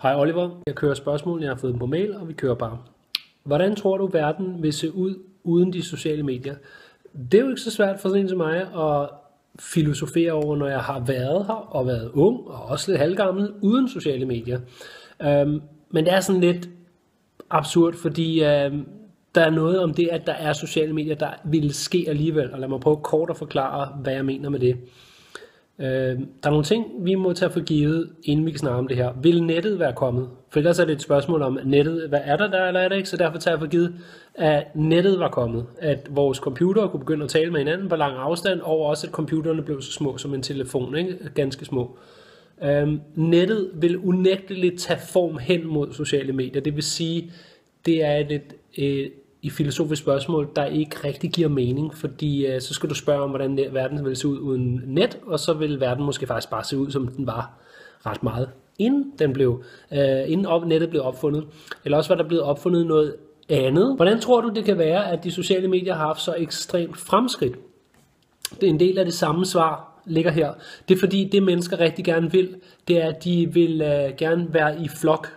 Hej Oliver, jeg kører spørgsmål, jeg har fået dem på mail, og vi kører bare. Hvordan tror du, verden vil se ud uden de sociale medier? Det er jo ikke så svært for sådan en som mig at filosofere over, når jeg har været her og været ung og også lidt halvgammel uden sociale medier. Men det er sådan lidt absurd, fordi der er noget om det, at der er sociale medier, der vil ske alligevel. Og lad mig prøve kort at forklare, hvad jeg mener med det. Der er nogle ting, vi må tage for givet, inden vi kan snakke om det her. Vil nettet være kommet? For ellers er det et spørgsmål om nettet, hvad er der eller er der ikke? Så derfor tager jeg for givet, at nettet var kommet. At vores computere kunne begynde at tale med hinanden på lang afstand, og også at computerne blev så små som en telefon, ikke? Ganske små. Nettet vil unægteligt tage form hen mod sociale medier. Det vil sige, det er et filosofisk spørgsmål, der ikke rigtig giver mening, fordi så skal du spørge om, hvordan verden vil se ud uden net, og så vil verden måske faktisk bare se ud, som den var ret meget, inden nettet blev opfundet, eller også var der blevet opfundet noget andet. Hvordan tror du, det kan være, at de sociale medier har haft så ekstremt fremskridt? Det er en del af det samme svar ligger her. Det er fordi, det mennesker rigtig gerne vil, det er, at de vil gerne være i flok.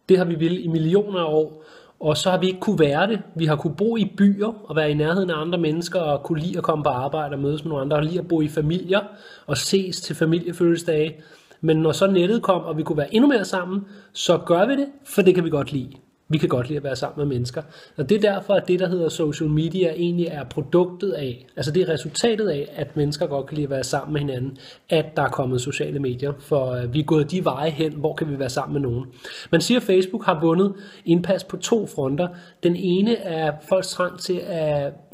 Det har vi vil i millioner af år. Og så har vi ikke kunne være det. Vi har kunne bo i byer og være i nærheden af andre mennesker og kunne lide at komme på arbejde og mødes med nogle andre og lide at bo i familier og ses til familiefødselsdage. Men når så nettet kom, og vi kunne være endnu mere sammen, så gør vi det, for det kan vi godt lide. Vi kan godt lide at være sammen med mennesker. Og det er derfor, at det, der hedder social media, egentlig er produktet af, altså det er resultatet af, at mennesker godt kan lide at være sammen med hinanden, at der er kommet sociale medier, for vi er gået de veje hen, hvor kan vi være sammen med nogen. Man siger, at Facebook har vundet indpas på 2 fronter. Den ene er folks trang til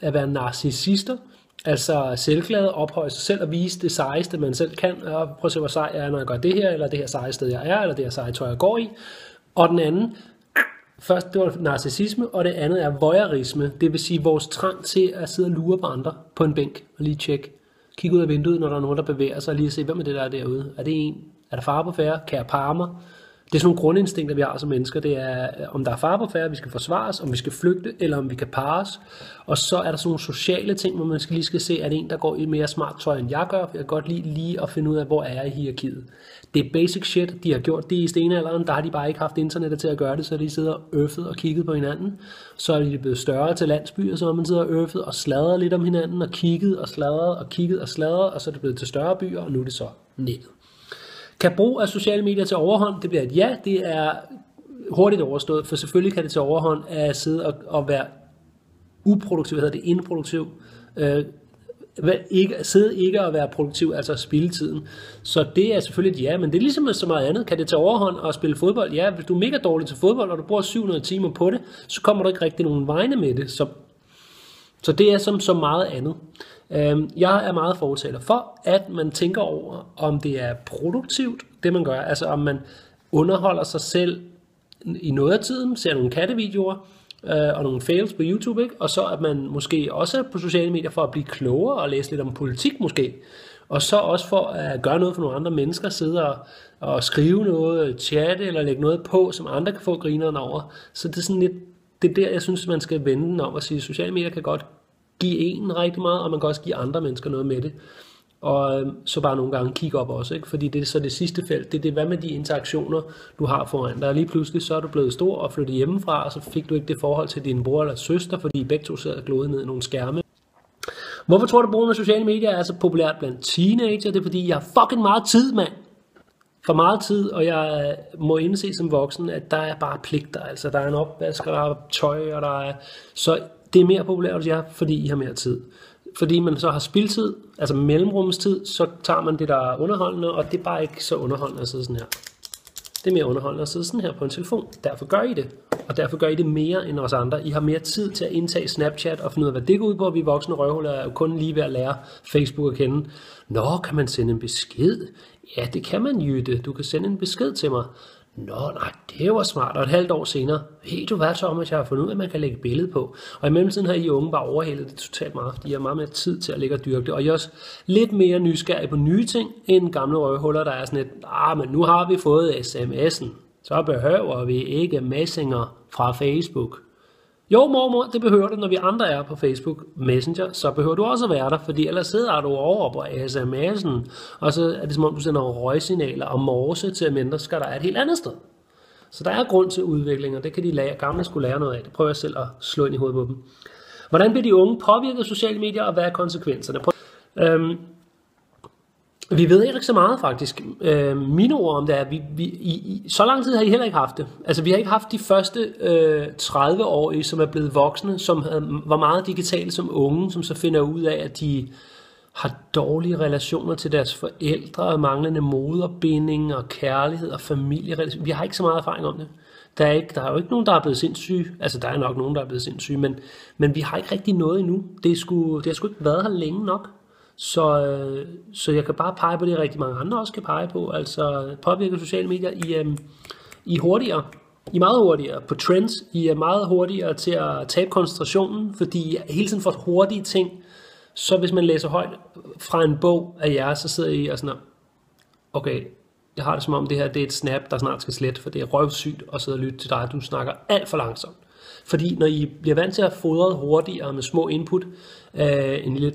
at være narcissister, altså selvglade, ophøje sig selv og vise det sejeste, man selv kan, og prøv at se, hvor sej jeg er, når jeg gør det her, eller det her seje sted, jeg er, eller det her seje tøj, jeg går i. Og den anden, først det var narcissisme, og det andet er voyeurisme, det vil sige vores trang til at sidde og lure på andre på en bænk og lige tjekke. Kig ud af vinduet, når der er nogen, der bevæger sig, og lige se, hvem er det, der er derude. Er det en? Er der fare på færde? Kan jeg parre mig? Det er sådan nogle grundinstinkter, vi har som mennesker. Det er, om der er fare på færde, vi skal forsvares, om vi skal flygte, eller om vi kan parres. Og så er der sådan nogle sociale ting, hvor man lige skal se, at en, der går i mere smart tøj, end jeg gør. Jeg kan godt lide lige at finde ud af, hvor er jeg i hierarkiet. Det er basic shit, de har gjort det i stenalderen. Der har de bare ikke haft internettet til at gøre det, så de sidder og øffet og kigget på hinanden. Så er de blevet større til landsbyer, så har man sidder og øffet og sladret lidt om hinanden, og kigget og sladret og kigget og sladret, og så er det blevet til større byer, og nu er det så nettet. Kan brug af sociale medier til overhånd? Det bliver et ja, det er hurtigt overstået, for selvfølgelig kan det til overhånd at sidde og være uproduktiv, hedder det improduktiv, sidde ikke at være produktiv, altså spilde tiden. Så det er selvfølgelig et ja, men det er ligesom så meget andet. Kan det tage overhånd og spille fodbold? Ja, hvis du er mega dårlig til fodbold, og du bruger 700 timer på det, så kommer du ikke rigtig nogen vegne med det. Så det er som så meget andet. Jeg er meget fortaler for, at man tænker over, om det er produktivt, det man gør. Altså om man underholder sig selv i noget af tiden, ser nogle kattevideoer og nogle fails på YouTube, ikke? Og så at man måske også er på sociale medier for at blive klogere og læse lidt om politik måske. Og så også for at gøre noget for nogle andre mennesker, sidde og skrive noget, chatte eller lægge noget på, som andre kan få grineren over. Så det er sådan lidt, det er der, jeg synes, man skal vende den om at sige, at sociale medier kan godt give en rigtig meget, og man kan også give andre mennesker noget med det. Og så bare nogle gange kigge op også, ikke? Fordi det er så det sidste felt, det er det, hvad med de interaktioner, du har foran dig. Lige pludselig så er du blevet stor og flyttet hjemmefra, og så fik du ikke det forhold til din bror eller søster, fordi begge to sidder og glodede ned i nogle skærme. Hvorfor tror du, brugen af sociale medier er så populært blandt teenager? Det er fordi, jeg har fucking meget tid, mand. For meget tid, og jeg må indse som voksen, at der er bare pligter. Altså, der er en opvask, og der er tøj, og der er... Så det er mere populært hos jer, fordi I har mere tid. Fordi man så har spildtid, altså mellemrumstid, så tager man det, der er underholdende, og det er bare ikke så underholdende at sidde sådan her. Det er mere underholdende at sidde sådan her på en telefon. Derfor gør I det. Og derfor gør I det mere end os andre. I har mere tid til at indtage Snapchat og finde ud af, hvad det går ud på. Vi voksne røvhuller er jo kun lige ved at lære Facebook at kende. Nå, kan man sende en besked? Ja, det kan man, Jytte. Du kan sende en besked til mig. Nå, nej, det var smart. Og et halvt år senere, hey, du hvad så om, at jeg har fundet ud af, at man kan lægge billede på. Og i mellemtiden har I unge bare overhældet det totalt meget, fordi I har meget mere tid til at lægge og dyrke det. Og I er også lidt mere nysgerrige på nye ting, end gamle røvhuller, der er sådan et, men nu har vi fået sms'en, så behøver vi ikke Messenger fra Facebook. Jo, mormor, det behøver du, når vi andre er på Facebook Messenger, så behøver du også at være der, fordi ellers sidder du over på sms'en, og så er det som om, du sender røgsignaler og morse til mennesker, der er et helt andet sted. Så der er grund til udvikling, og det kan de gamle skulle lære noget af. Det prøver jeg selv at slå ind i hovedet på dem. Hvordan bliver de unge påvirket af sociale medier, og hvad er konsekvenserne? Vi ved ikke så meget faktisk. Mine ord om det er, at så lang tid har I heller ikke haft det. Altså vi har ikke haft de første 30-årige, som er blevet voksne, som var meget digitale som unge, som så finder ud af, at de har dårlige relationer til deres forældre, manglende moderbinding og kærlighed og familierelationer. Vi har ikke så meget erfaring om det. Der er jo ikke nogen, der er blevet sindssyge. Altså, der er nok nogen, der er blevet sindssyge, men vi har ikke rigtig noget endnu. Det har sgu ikke været her længe nok. Så jeg kan bare pege på det, rigtig mange andre også kan pege på. Altså, påvirke sociale medier I hurtigere. I er meget hurtigere på trends. I er meget hurtigere til at tabe koncentrationen, fordi I hele tiden får hurtige ting. Så hvis man læser højt fra en bog af jer, så sidder I og sådan, okay, jeg har det som om det her det er et snap, der snart skal slette, for det er røvsygt at sidde og lytte til dig, du snakker alt for langsomt. Fordi når I bliver vant til at fodre hurtigere med små input, en lille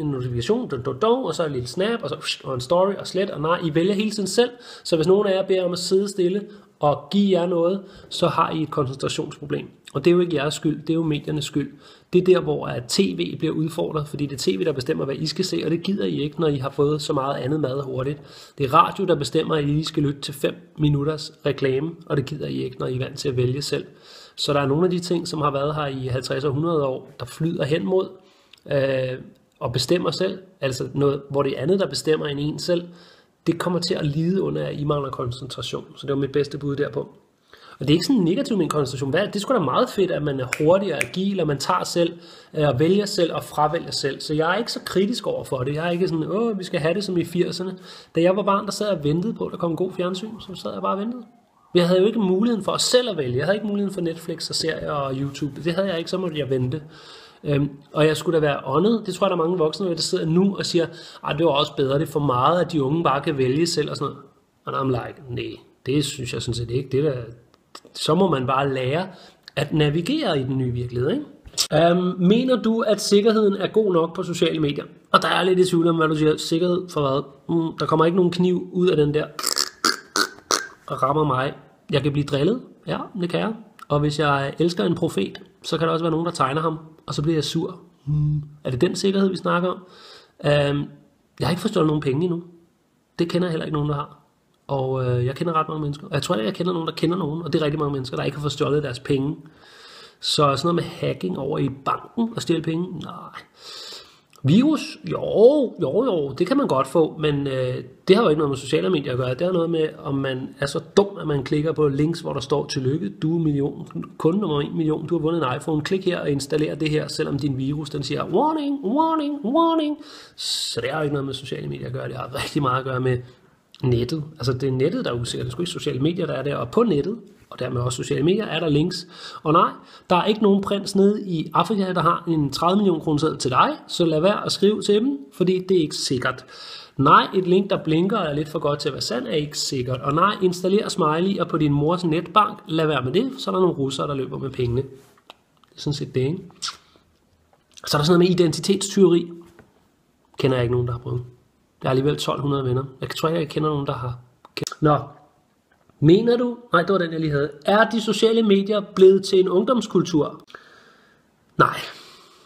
en notifikation, og så en lille snap, og en story, og slet, og nej, I vælger hele tiden selv. Så hvis nogen af jer beder om at sidde stille og give jer noget, så har I et koncentrationsproblem. Og det er jo ikke jeres skyld, det er jo mediernes skyld. Det er der, hvor tv bliver udfordret, fordi det er tv, der bestemmer, hvad I skal se, og det gider I ikke, når I har fået så meget andet mad hurtigt. Det er radio, der bestemmer, at I skal lytte til 5 minutters reklame, og det gider I ikke, når I er vant til at vælge selv. Så der er nogle af de ting, som har været her i 50 og 100 år, der flyder hen mod og bestemmer selv, altså noget, hvor det er andet, der bestemmer end en selv, det kommer til at lide under, at I mangler koncentration. Så det var mit bedste bud derpå. Og det er ikke sådan negativt med en koncentration. Det er sgu da meget fedt, at man er hurtig og agil, og man tager selv og vælger selv og fravælger selv. Så jeg er ikke så kritisk over for det. Jeg er ikke sådan, vi skal have det som i 80'erne. Da jeg var barn, der sad jeg og ventede på, at der kom en god fjernsyn, så sad jeg bare og ventede. Jeg havde jo ikke muligheden for selv at vælge. Jeg havde ikke muligheden for Netflix og serier og YouTube. Det havde jeg ikke, så måtte jeg vente. Og jeg skulle da være åndet. Det tror jeg, der er mange voksne, der sidder nu og siger, det var også bedre, det er for meget, at de unge bare kan vælge selv og sådan noget. Og I'm like, nej, det synes jeg sådan set ikke. Det der, så må man bare lære at navigere i den nye virkelighed, ikke? Mener du, at sikkerheden er god nok på sociale medier? Og der er lidt i tvivl om, hvad du siger. Sikkerhed for hvad? Der kommer ikke nogen kniv ud af den der og rammer mig. Jeg kan blive drillet. Ja, det kan jeg. Og hvis jeg elsker en profet, så kan der også være nogen, der tegner ham, og så bliver jeg sur. Er det den sikkerhed, vi snakker om? Jeg har ikke forstået nogen penge endnu. Det kender jeg heller ikke nogen, der har. Og jeg kender ret mange mennesker. Og jeg tror ikke, jeg kender nogen, der kender nogen. Og det er rigtig mange mennesker, der ikke har forstået deres penge. Så sådan noget med hacking over i banken og stjæle penge? Nej. Virus? Jo, det kan man godt få, men det har jo ikke noget med sociale medier at gøre. Det har noget med, om man er så dum, at man klikker på links, hvor der står, tillykke, du er kunde nummer 1 million, du har vundet en iPhone, klik her og installer det her, selvom din virus, den siger, warning. Så det har jo ikke noget med sociale medier at gøre. Det har rigtig meget at gøre med nettet. Altså det er nettet, der er usikkert. Det er sgu ikke sociale medier, der er der, og på nettet, og dermed også sociale medier, er der links. Og nej, der er ikke nogen prins nede i Afrika, der har en 30 million kroner seddel til dig, så lad være at skrive til dem, fordi det er ikke sikkert. Nej, et link, der blinker er lidt for godt til at være sand, er ikke sikkert. Og nej, installer smiley'er på din mors netbank, lad være med det, så er der nogle russere, der løber med pengene. Det er sådan set det, ikke? Så er der sådan noget med identitetstyveri. Kender jeg ikke nogen, der har prøvet. Jeg har alligevel 1200 venner. Jeg tror ikke, jeg kender nogen, der har. Nå. Mener du, nej, det var den, jeg lige havde, er de sociale medier blevet til en ungdomskultur? Nej,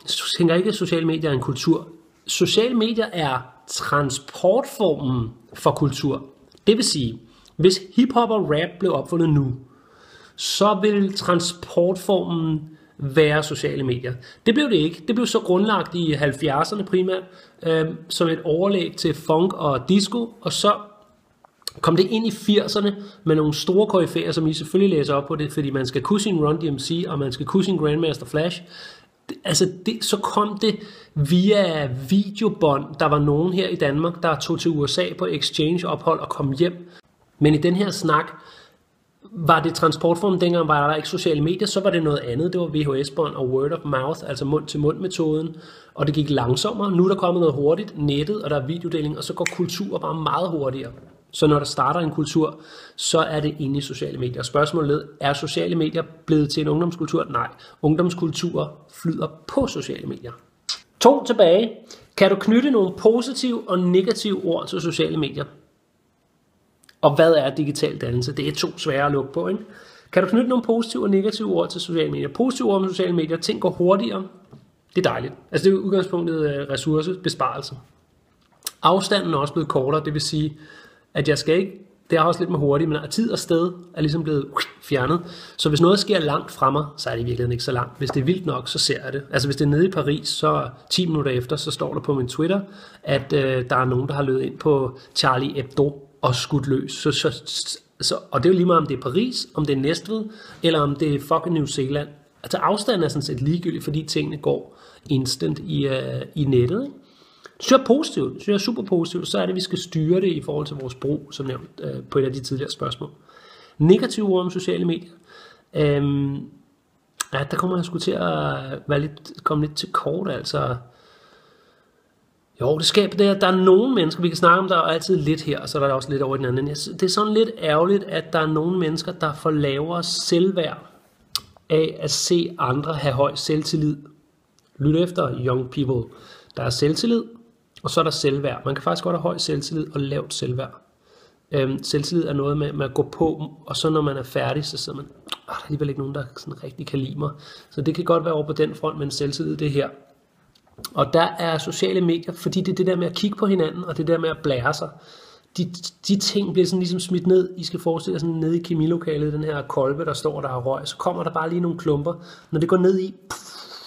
jeg tænker ikke, at sociale medier er en kultur. Sociale medier er transportformen for kultur. Det vil sige, hvis hiphop og rap blev opfundet nu, så vil transportformen være sociale medier. Det blev det ikke. Det blev så grundlagt i 70'erne primært, som et overlæg til funk og disco, og så kom det ind i 80'erne med nogle store koryfæer, som I selvfølgelig læser op på det, fordi man skal kunne sin Run DMC, og man skal kunne sin Grandmaster Flash. Så kom det via videobånd. Der var nogen her i Danmark, der tog til USA på exchange-ophold og kom hjem. Men i den her snak, var det transportformen, dengang var der ikke sociale medier, så var det noget andet. Det var VHS-bånd og word of mouth, altså mund-til-mund-metoden. Og det gik langsommere. Nu er der kommet noget hurtigt, nettet, og der er videodeling, og så går kultur bare meget hurtigere. Så når der starter en kultur, så er det inde i sociale medier. Spørgsmålet er sociale medier blevet til en ungdomskultur? Nej. Ungdomskultur flyder på sociale medier. 2 tilbage. Kan du knytte nogle positive og negative ord til sociale medier? Og hvad er digital dannelse? Det er 2 svære at lukke på, ikke? Kan du knytte nogle positive og negative ord til sociale medier? Positive ord om sociale medier, ting går hurtigere. Det er dejligt. Altså det er udgangspunktet ressourcebesparelse. Afstanden er også blevet kortere, det vil sige, at jeg skal ikke, det er også lidt med hurtigt, men tid og sted er ligesom blevet fjernet. Så hvis noget sker langt fra mig, så er det i virkeligheden ikke så langt. Hvis det er vildt nok, så ser jeg det. Altså hvis det er nede i Paris, så 10 minutter efter, så står der på min Twitter, at der er nogen, der har løbet ind på Charlie Hebdo og skudt løs. Og det er jo lige meget, om det er Paris, om det er Næstved, eller om det er fucking New Zealand. Altså afstanden er sådan set ligegyldig, fordi tingene går instant i nettet, ikke? Det synes jeg er positivt, det synes jeg er super positivt, så er det, at vi skal styre det i forhold til vores brug, som nævnt på et af de tidligere spørgsmål. Negative ord om sociale medier. Der kommer jeg sgu til at komme lidt til kort, altså. Jo, det skaber det, der er nogle mennesker, vi kan snakke om, der er altid lidt her, og så er der også lidt over i den anden. Det er sådan lidt ærgerligt, at der er nogle mennesker, der får lavere selvværd af at se andre have høj selvtillid. Lyt efter, young people. Der er selvtillid, og så er der selvværd. Man kan faktisk godt have høj selvtillid og lavt selvværd. Selvtillid er noget med at gå på, og så når man er færdig, så sidder man, der er alligevel ikke nogen, der sådan rigtig kan lide mig. Så det kan godt være over på den front, men selvtillid det her. Og der er sociale medier, fordi det er det der med at kigge på hinanden, og det der med at blære sig. De ting bliver sådan ligesom smidt ned. I skal forestille jer sådan nede i kemilokalet, den her kolbe, der står der er røg, så kommer der bare lige nogle klumper. Når det går ned i,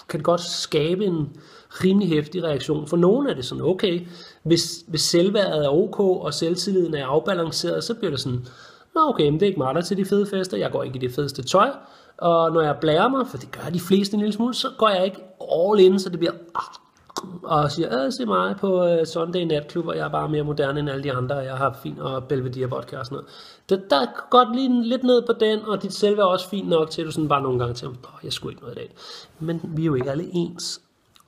kan det godt skabe en rimelig heftig reaktion. For nogle er det sådan, okay, hvis selvværdet er ok, og selvtilliden er afbalanceret, så bliver det sådan, okay, men det er ikke mig der til de fede fester, jeg går ikke i det fedeste tøj, og når jeg blærer mig, for det gør de fleste en lille smule, så går jeg ikke all in, så det bliver, og siger, se mig på Sunday natklub, og jeg er bare mere moderne end alle de andre, og jeg har fin og Belvedere vodka og sådan noget. Der er godt lige lidt ned på den, og dit selvværd er også fint nok til, at du sådan bare nogle gange tænker, jeg skulle ikke noget i dag. Men vi er jo ikke alle ens.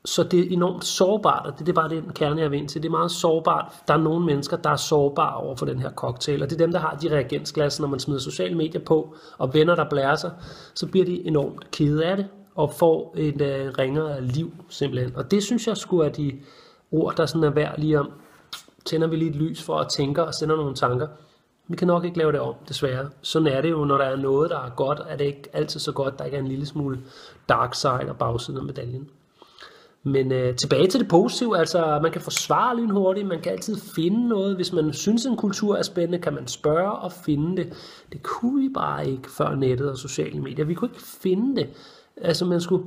Så det er enormt sårbart, og det er bare den kerne, jeg vil ind til. Det er meget sårbart. Der er nogle mennesker, der er sårbare over for den her cocktail, og det er dem, der har de reagensglas, når man smider sociale medier på, og venner, der blærer sig, så bliver de enormt kede af det, og får et ringere liv, simpelthen. Og det synes jeg skulle er de ord, der sådan er værd lige om. Tænder vi lige et lys for at tænke og sender nogle tanker. Vi kan nok ikke lave det om, desværre. Sådan er det jo, når der er noget, der er godt, er det ikke altid så godt, der ikke er en lille smule dark side og bagsiden af medaljen. Men tilbage til det positive, altså man kan forsvare lynhurtigt, man kan altid finde noget. Hvis man synes en kultur er spændende, kan man spørge og finde det. Det kunne vi bare ikke før nettet og sociale medier. Vi kunne ikke finde det. Altså man skulle...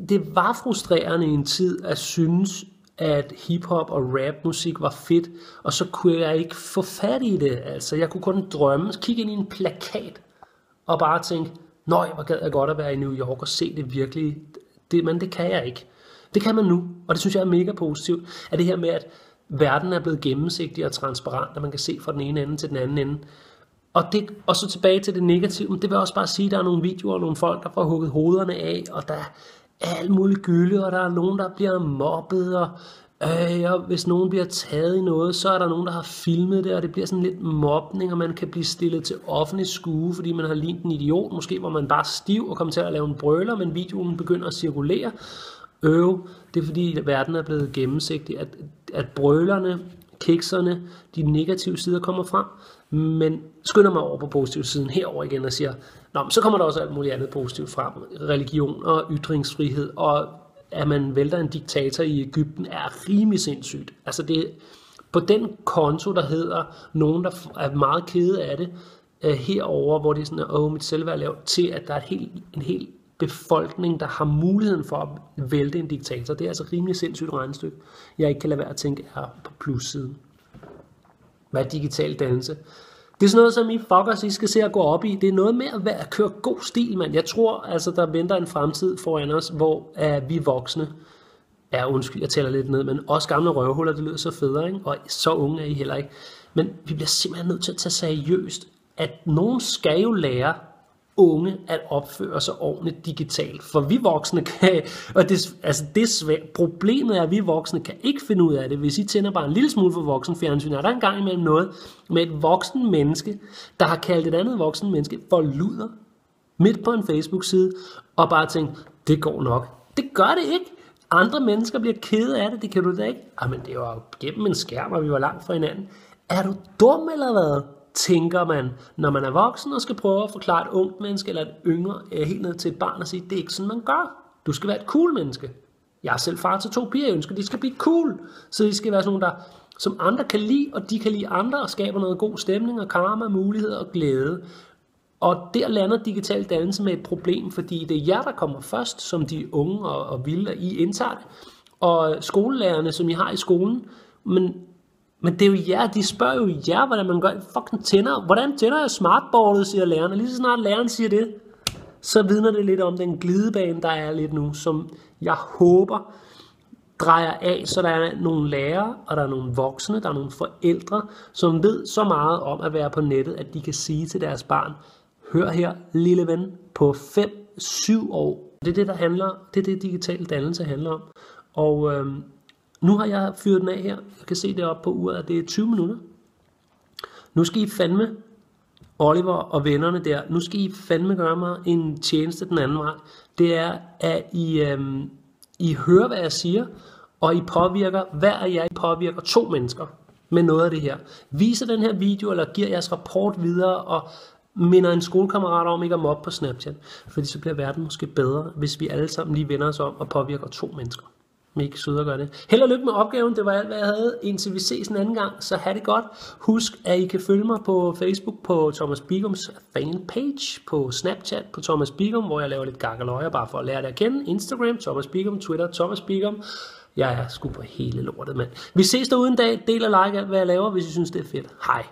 Det var frustrerende i en tid at synes, at hiphop og rapmusik var fedt, og så kunne jeg ikke få fat i det. Altså jeg kunne kun drømme, kigge ind i en plakat og bare tænke, hvor gad jeg godt at være i New York og se det virkelig. Men det kan jeg ikke. Det kan man nu, og det synes jeg er mega positivt. At det her med, at verden er blevet gennemsigtig og transparent, at man kan se fra den ene ende til den anden ende. Og så tilbage til det negative, det vil også bare sige, at der er nogle videoer og nogle folk, der får hugget hovederne af, og der er alt muligt gylde, og der er nogen, der bliver mobbet, og hvis nogen bliver taget i noget, så er der nogen, der har filmet det, og det bliver sådan lidt mobning, og man kan blive stillet til offentlig skue, fordi man har lignet en idiot, måske hvor man bare stiv og kommer til at lave en brøler, men videoen begynder at cirkulere. Det er fordi verden er blevet gennemsigtig, at brølerne, kikserne, de negative sider kommer frem, men skynder mig over på positiv siden herover igen og siger, så kommer der også alt muligt andet positivt frem. Religion og ytringsfrihed, og at man vælter en diktator i Egypten er rimelig sindssygt. Altså det på den konto, der hedder nogen, der er meget kede af det, herover, hvor det er sådan, mit selvværd lavt, til at der er en hel befolkning, der har muligheden for at vælte en diktator. Det er altså rimelig sindssygt regnestykke. Jeg ikke kan lade være at tænke er på plussiden. Hvad er digital dannelse? Det er sådan noget, som I fuckers, I skal se at gå op i. Det er noget med at køre god stil, mand. Jeg tror, altså, der venter en fremtid foran os, hvor vi voksne, undskyld, jeg tæller lidt ned, men også gamle røvhuller, det lyder så federe, ikke? Og så unge er I heller ikke. Men vi bliver simpelthen nødt til at tage seriøst, at nogen skal jo lære unge at opføre sig ordentligt digitalt. For vi voksne kan, og det er svært. Problemet er, at vi voksne kan ikke finde ud af det. Hvis I tænder bare en lille smule for voksenfjernsyn, er der engang imellem noget med et voksen menneske, der har kaldt et andet voksen menneske for luder, midt på en Facebook-side, og bare tænkt, det går nok. Det gør det ikke. Andre mennesker bliver kede af det, det kan du da ikke. Men det var gennem en skærm, og vi var langt fra hinanden. Er du dum eller hvad? Tænker man, når man er voksen og skal prøve at forklare et ungt menneske eller et yngre, helt ned til et barn og sige, det er ikke sådan, man gør. Du skal være et cool menneske. Jeg er selv far til 2 piger, jeg ønsker, de skal blive cool. Så de skal være sådan nogle, som andre kan lide, og de kan lide andre og skaber noget god stemning og karma, mulighed og glæde. Og der lander digital dannelse med et problem, fordi det er jer, der kommer først, som de unge og vilde, og I indtager det. Og skolelærerne, som I har i skolen, men det er jo jer, de spørger jo jer, hvordan man gør. Fucking tænder. Hvordan tænder jeg smartboardet, siger lærerne. Lige så snart læreren siger det, så vidner det lidt om den glidebane, der er lidt nu, som jeg håber drejer af, så der er nogle lærere, og der er nogle voksne, der er nogle forældre, som ved så meget om at være på nettet, at de kan sige til deres barn, hør her, lille ven, på 5-7 år. Det er det, der handler, det er det digital dannelse handler om. Og nu har jeg fyret den af her. Jeg kan se det op på uret, at det er 20 minutter. Nu skal I fandme, Oliver og vennerne der, nu skal I fandme gøre mig en tjeneste den anden vej. Det er, at I hører, hvad jeg siger, og I påvirker, hver af jer I påvirker 2 mennesker med noget af det her. Viser den her video, eller giver jeres rapport videre, og minder en skolekammerat om ikke at mobbe på Snapchat. Fordi så bliver verden måske bedre, hvis vi alle sammen lige vender os om og påvirker 2 mennesker. Mega sødt at gøre det. Held og lykke med opgaven. Det var alt, hvad jeg havde. Indtil vi ses en anden gang, så have det godt. Husk, at I kan følge mig på Facebook på Thomas Bigums fanpage, på Snapchat på Thomas Bigum, hvor jeg laver lidt gakkeløjer bare for at lære det at kende. Instagram, Thomas Bigum, Twitter, Thomas Bigum. Jeg er sgu på hele lortet, mand. Vi ses derude en dag. Del og like alt, hvad jeg laver, hvis I synes, det er fedt. Hej.